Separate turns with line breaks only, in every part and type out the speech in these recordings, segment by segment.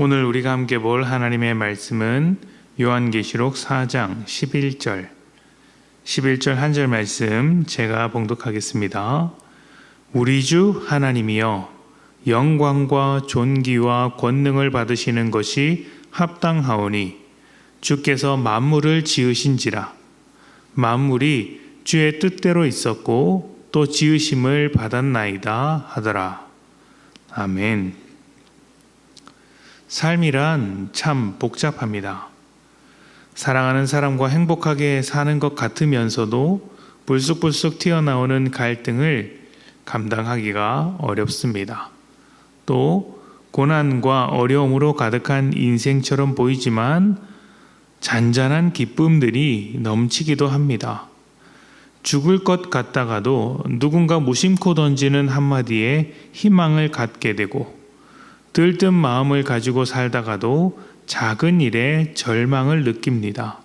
오늘 우리가 함께 볼 하나님의 말씀은 요한계시록 4장 11절 한 절 말씀 제가 봉독하겠습니다. 우리 주 하나님이여 영광과 존귀와 권능을 받으시는 것이 합당하오니 주께서 만물을 지으신지라. 만물이 주의 뜻대로 있었고 또 지으심을 받았나이다 하더라. 아멘. 삶이란 참 복잡합니다. 사랑하는 사람과 행복하게 사는 것 같으면서도 불쑥불쑥 튀어나오는 갈등을 감당하기가 어렵습니다. 또 고난과 어려움으로 가득한 인생처럼 보이지만 잔잔한 기쁨들이 넘치기도 합니다. 죽을 것 같다가도 누군가 무심코 던지는 한마디에 희망을 갖게 되고 들뜬 마음을 가지고 살다가도 작은 일에 절망을 느낍니다.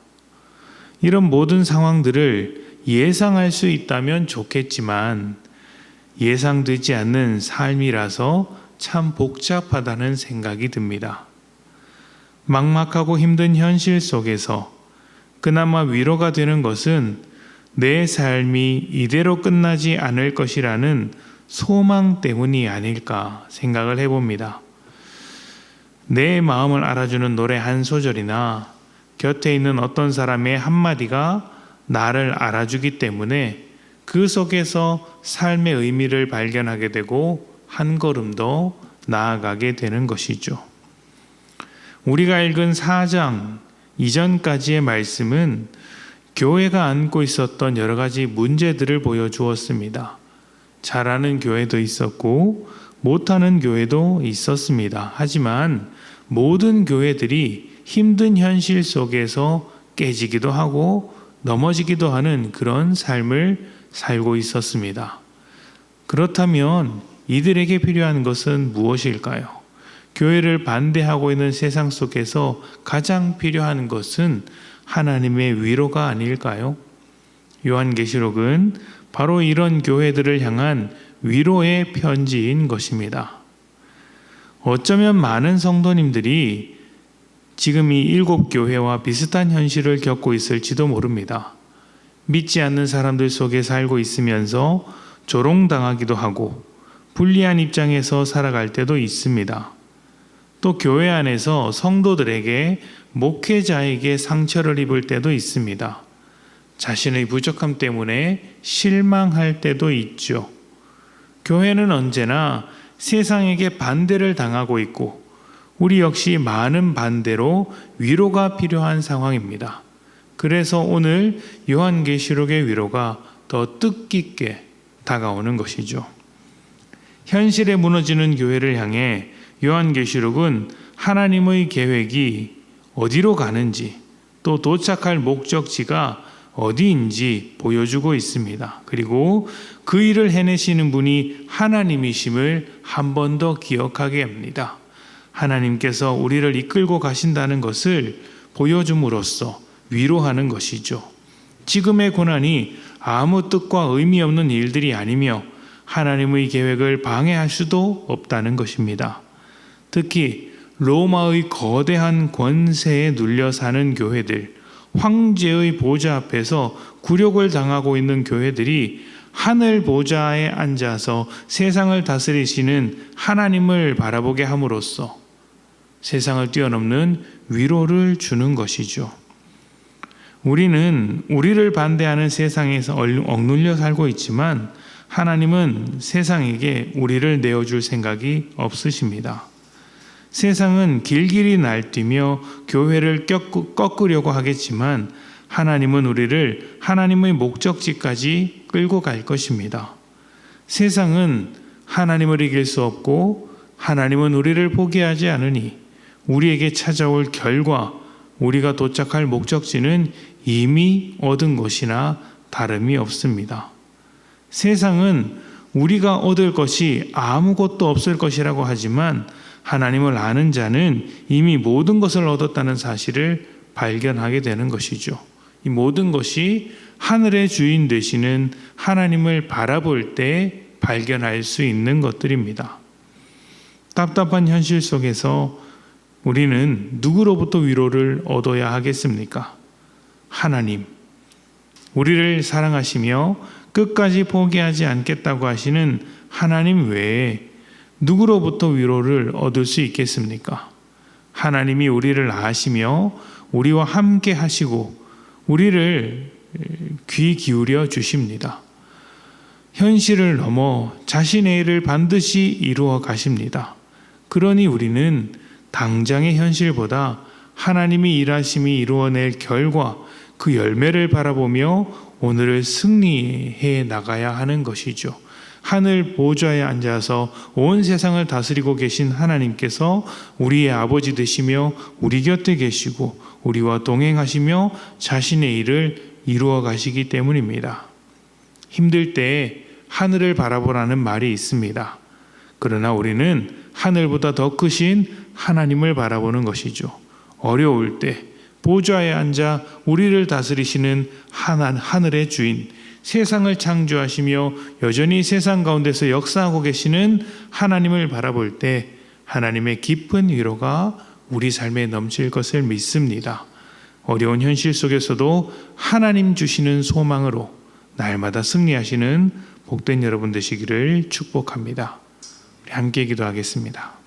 이런 모든 상황들을 예상할 수 있다면 좋겠지만 예상되지 않는 삶이라서 참 복잡하다는 생각이 듭니다. 막막하고 힘든 현실 속에서 그나마 위로가 되는 것은 내 삶이 이대로 끝나지 않을 것이라는 소망 때문이 아닐까 생각을 해봅니다. 내 마음을 알아주는 노래 한 소절이나 곁에 있는 어떤 사람의 한마디가 나를 알아주기 때문에 그 속에서 삶의 의미를 발견하게 되고 한 걸음 더 나아가게 되는 것이죠. 우리가 읽은 4장 이전까지의 말씀은 교회가 안고 있었던 여러 가지 문제들을 보여주었습니다. 잘하는 교회도 있었고 못하는 교회도 있었습니다. 하지만 모든 교회들이 힘든 현실 속에서 깨지기도 하고 넘어지기도 하는 그런 삶을 살고 있었습니다. 그렇다면 이들에게 필요한 것은 무엇일까요? 교회를 반대하고 있는 세상 속에서 가장 필요한 것은 하나님의 위로가 아닐까요? 요한계시록은 바로 이런 교회들을 향한 위로의 편지인 것입니다. 어쩌면 많은 성도님들이 지금 이 7교회와 비슷한 현실을 겪고 있을지도 모릅니다. 믿지 않는 사람들 속에 살고 있으면서 조롱당하기도 하고 불리한 입장에서 살아갈 때도 있습니다. 또 교회 안에서 성도들에게 목회자에게 상처를 입을 때도 있습니다. 자신의 부족함 때문에 실망할 때도 있죠. 교회는 언제나 세상에게 반대를 당하고 있고 우리 역시 많은 반대로 위로가 필요한 상황입니다. 그래서 오늘 요한계시록의 위로가 더 뜻깊게 다가오는 것이죠. 현실에 무너지는 교회를 향해 요한계시록은 하나님의 계획이 어디로 가는지 또 도착할 목적지가 어디인지 보여주고 있습니다. 그리고 그 일을 해내시는 분이 하나님이심을 한 번 더 기억하게 합니다. 하나님께서 우리를 이끌고 가신다는 것을 보여줌으로써 위로하는 것이죠. 지금의 고난이 아무 뜻과 의미 없는 일들이 아니며 하나님의 계획을 방해할 수도 없다는 것입니다. 특히 로마의 거대한 권세에 눌려 사는 교회들, 황제의 보좌 앞에서 굴욕을 당하고 있는 교회들이 하늘 보좌에 앉아서 세상을 다스리시는 하나님을 바라보게 함으로써 세상을 뛰어넘는 위로를 주는 것이죠. 우리는 우리를 반대하는 세상에서 억눌려 살고 있지만 하나님은 세상에게 우리를 내어줄 생각이 없으십니다. 세상은 길길이 날뛰며 교회를 꺾으려고 하겠지만 하나님은 우리를 하나님의 목적지까지 끌고 갈 것입니다. 세상은 하나님을 이길 수 없고 하나님은 우리를 포기하지 않으니 우리에게 찾아올 결과, 우리가 도착할 목적지는 이미 얻은 것이나 다름이 없습니다. 세상은 우리가 얻을 것이 아무것도 없을 것이라고 하지만 하나님을 아는 자는 이미 모든 것을 얻었다는 사실을 발견하게 되는 것이죠. 이 모든 것이 하늘의 주인 되시는 하나님을 바라볼 때 발견할 수 있는 것들입니다. 답답한 현실 속에서 우리는 누구로부터 위로를 얻어야 하겠습니까? 하나님. 우리를 사랑하시며 끝까지 포기하지 않겠다고 하시는 하나님 외에 누구로부터 위로를 얻을 수 있겠습니까? 하나님이 우리를 아시며 우리와 함께 하시고 우리를 귀 기울여 주십니다. 현실을 넘어 자신의 일을 반드시 이루어 가십니다. 그러니 우리는 당장의 현실보다 하나님이 일하심이 이루어낼 결과, 그 열매를 바라보며 오늘을 승리해 나가야 하는 것이죠. 하늘 보좌에 앉아서 온 세상을 다스리고 계신 하나님께서 우리의 아버지 되시며 우리 곁에 계시고 우리와 동행하시며 자신의 일을 이루어 가시기 때문입니다. 힘들 때 하늘을 바라보라는 말이 있습니다. 그러나 우리는 하늘보다 더 크신 하나님을 바라보는 것이죠. 어려울 때 보좌에 앉아 우리를 다스리시는 하늘의 주인, 세상을 창조하시며 여전히 세상 가운데서 역사하고 계시는 하나님을 바라볼 때 하나님의 깊은 위로가 우리 삶에 넘칠 것을 믿습니다. 어려운 현실 속에서도 하나님 주시는 소망으로 날마다 승리하시는 복된 여러분 되시기를 축복합니다. 우리 함께 기도하겠습니다.